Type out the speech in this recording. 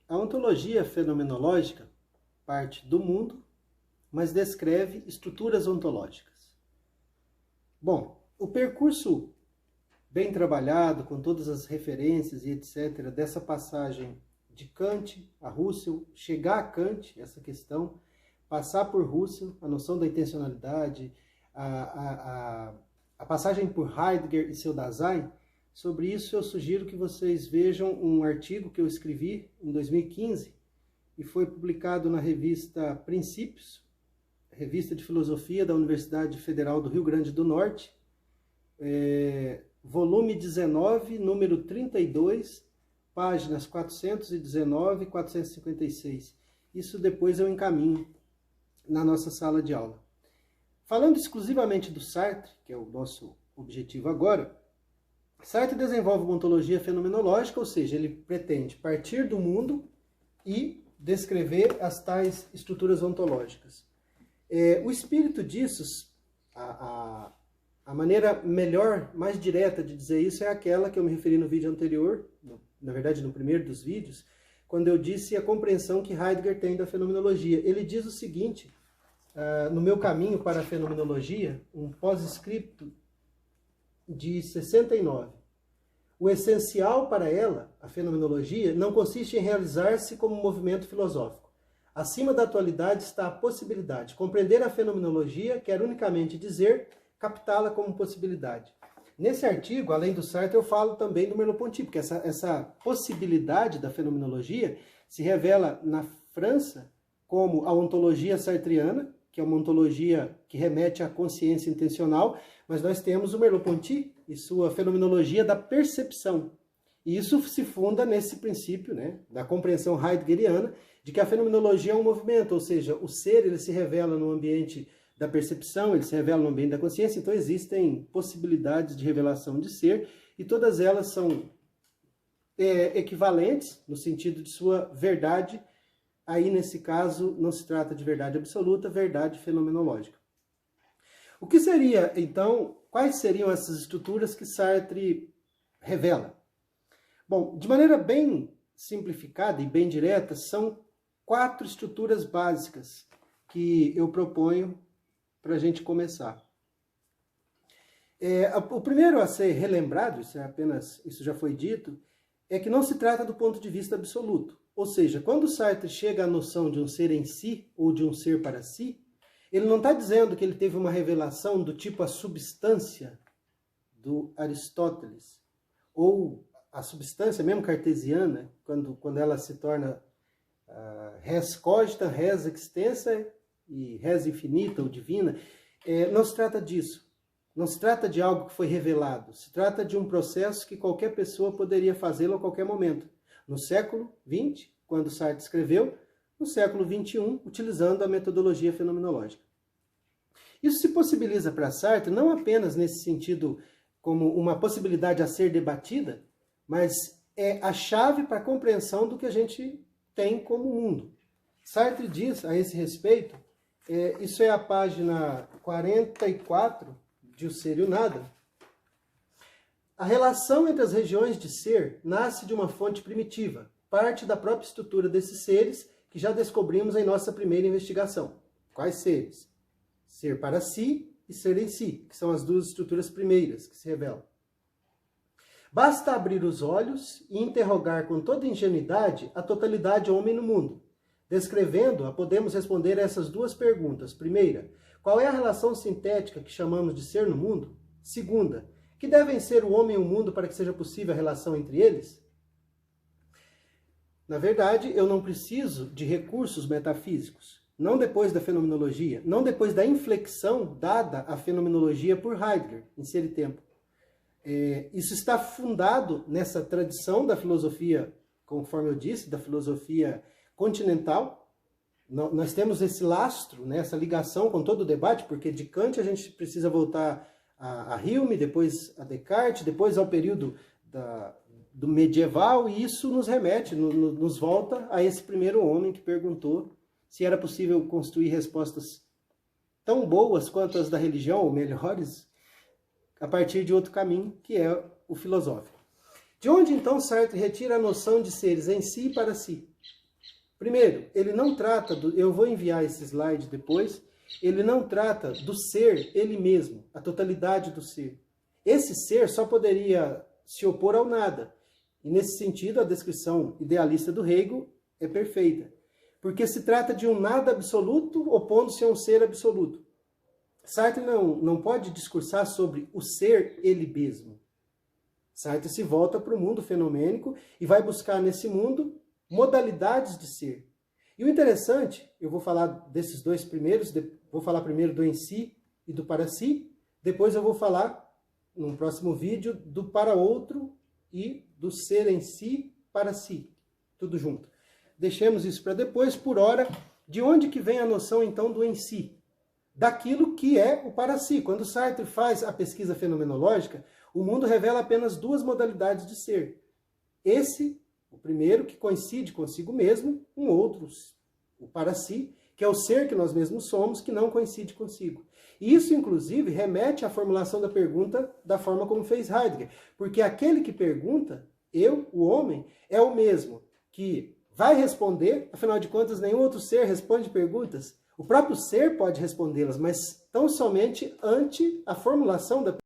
A ontologia fenomenológica parte do mundo, mas descreve estruturas ontológicas. Bom, o percurso bem trabalhado, com todas as referências e etc., dessa passagem de Kant a Husserl, chegar a Kant, essa questão, passar por Husserl, a noção da intencionalidade, a passagem por Heidegger e seu Dasein. Sobre isso eu sugiro que vocês vejam um artigo que eu escrevi em 2015 e foi publicado na revista Princípios, revista de filosofia da Universidade Federal do Rio Grande do Norte, volume 19, número 32, páginas 419 e 456. Isso depois eu encaminho na nossa sala de aula. Falando exclusivamente do Sartre, que é o nosso objetivo agora, Sartre desenvolve uma ontologia fenomenológica, ou seja, ele pretende partir do mundo e descrever as tais estruturas ontológicas. O espírito disso, a maneira melhor, mais direta de dizer isso é aquela que eu me referi no vídeo anterior, na verdade no primeiro dos vídeos, quando eu disse a compreensão que Heidegger tem da fenomenologia. Ele diz o seguinte, no meu caminho para a fenomenologia, um pós-escrito de 69. O essencial para ela, a fenomenologia, não consiste em realizar-se como um movimento filosófico. Acima da atualidade está a possibilidade. Compreender a fenomenologia quer unicamente dizer captá-la como possibilidade. Nesse artigo, além do Sartre, eu falo também do Merleau-Ponty, porque essa possibilidade da fenomenologia se revela na França como a ontologia sartriana, que é uma ontologia que remete à consciência intencional, mas nós temos o Merleau-Ponty e sua fenomenologia da percepção. E isso se funda nesse princípio, né, da compreensão heideggeriana, de que a fenomenologia é um movimento, ou seja, o ser ele se revela no ambiente da percepção, ele se revela no ambiente da consciência, então existem possibilidades de revelação de ser, e todas elas são equivalentes no sentido de sua verdade. Aí, nesse caso, não se trata de verdade absoluta, verdade fenomenológica. O que seria, então, quais seriam essas estruturas que Sartre revela? Bom, de maneira bem simplificada e bem direta, são 4 estruturas básicas que eu proponho para a gente começar. O primeiro a ser relembrado, isso já foi dito, é que não se trata do ponto de vista absoluto. Ou seja, quando Sartre chega à noção de um ser em si, ou de um ser para si, ele não está dizendo que ele teve uma revelação do tipo a substância do Aristóteles, ou a substância mesmo cartesiana, quando ela se torna res cogita, res extensa e res infinita ou divina. Não se trata disso. Não se trata de algo que foi revelado. Se trata de um processo que qualquer pessoa poderia fazê-lo a qualquer momento. No século XX, quando Sartre escreveu, no século XXI, utilizando a metodologia fenomenológica. Isso se possibiliza para Sartre não apenas nesse sentido como uma possibilidade a ser debatida, mas é a chave para a compreensão do que a gente tem como mundo. Sartre diz a esse respeito, isso é a página 44 de O Ser e o Nada, a relação entre as regiões de ser nasce de uma fonte primitiva, parte da própria estrutura desses seres que já descobrimos em nossa primeira investigação. Quais seres? Ser para si e ser em si, que são as duas estruturas primeiras que se revelam. Basta abrir os olhos e interrogar com toda ingenuidade a totalidade homem no mundo. Descrevendo-a, podemos responder a essas duas perguntas. Primeira, qual é a relação sintética que chamamos de ser no mundo? Segunda, que devem ser o homem e o mundo para que seja possível a relação entre eles? Na verdade, eu não preciso de recursos metafísicos. Não depois da fenomenologia, não depois da inflexão dada à fenomenologia por Heidegger, em Ser e Tempo. Isso está fundado nessa tradição da filosofia, conforme eu disse, da filosofia continental. Nós temos esse lastro, né, essa ligação com todo o debate, porque de Kant a gente precisa voltar a Hume, depois a Descartes, depois ao período do medieval, e isso nos remete, nos volta a esse primeiro homem que perguntou se era possível construir respostas tão boas quanto as da religião, ou melhores, a partir de outro caminho, que é o filosófico. De onde então Sartre retira a noção de seres em si e para si? Primeiro, ele não trata eu vou enviar esse slide depois, ele não trata do ser ele mesmo, a totalidade do ser. Esse ser só poderia se opor ao nada. E nesse sentido, a descrição idealista do Hegel é perfeita. Porque se trata de um nada absoluto opondo-se a um ser absoluto. Sartre não pode discursar sobre o ser ele mesmo. Sartre se volta para o mundo fenomênico e vai buscar nesse mundo modalidades de ser. E o interessante, eu vou falar desses dois primeiros, vou falar primeiro do em si e do para si, depois eu vou falar, num próximo vídeo, do para outro e do ser em si para si, tudo junto. Deixemos isso para depois. Por hora, de onde que vem a noção então do em si? Daquilo que é o para si. Quando Sartre faz a pesquisa fenomenológica, o mundo revela apenas duas modalidades de ser. Esse, o primeiro, que coincide consigo mesmo, um outro, o para si, que é o ser que nós mesmos somos, que não coincide consigo. E isso, inclusive, remete à formulação da pergunta da forma como fez Heidegger. Porque aquele que pergunta, eu, o homem, é o mesmo que vai responder, afinal de contas, nenhum outro ser responde perguntas. O próprio ser pode respondê-las, mas tão somente ante a formulação da